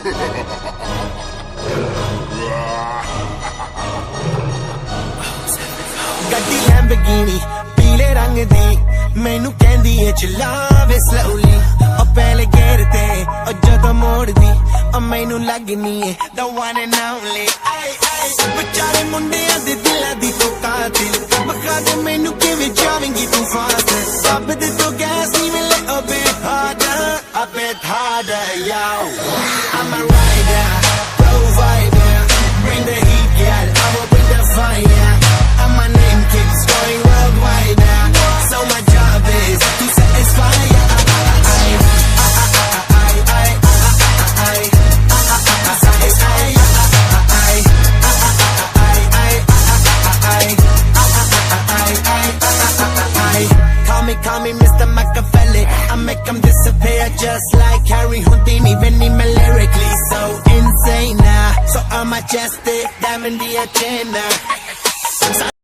ਗੱਡੀ ਲੈਂਬਰਗਿਨੀ ਪੀਲੇ ਰੰਗ ਦੀ ਮੈਨੂੰ ਕਹਿੰਦੀ ਏ ਚਲਾਵੇ slowly ਉਹ ਪਹਿਲੇ ਗੇਰ ਤੇ ਉਹ ਜਦੋਂ ਮੋੜਦੀ ਉਹ ਮੈਨੂੰ ਲੱਗਨੀ ਏ the one and only ਵਿਚਾਰੇ ਮੁੰਡਿਆਂ ਦੇ ਦਿਲਾਂ ਦੀ ਤੂੰ ਕਾਤਿਲ ਬਖਾ ਦੇ ਮੈਨੂੰ ਕਿਵੇਂ ਜਾਵੇਂਗੀ ਤੂੰ ਫਾਸਟ ਰੱਬ ਦੇ ਤੋਂ ਗੈਸ ਨਹੀਂ ਮਿਲੇ a bit harder yo I'm a rider provider bring the heat girl I will bring the fire and my name keeps going worldwide now so my job is to satisfy Call me Mr. Machiavelli I make them disappear just like Harry Houdini Even lyrically so insane now So I'm majestic, diamond the agenda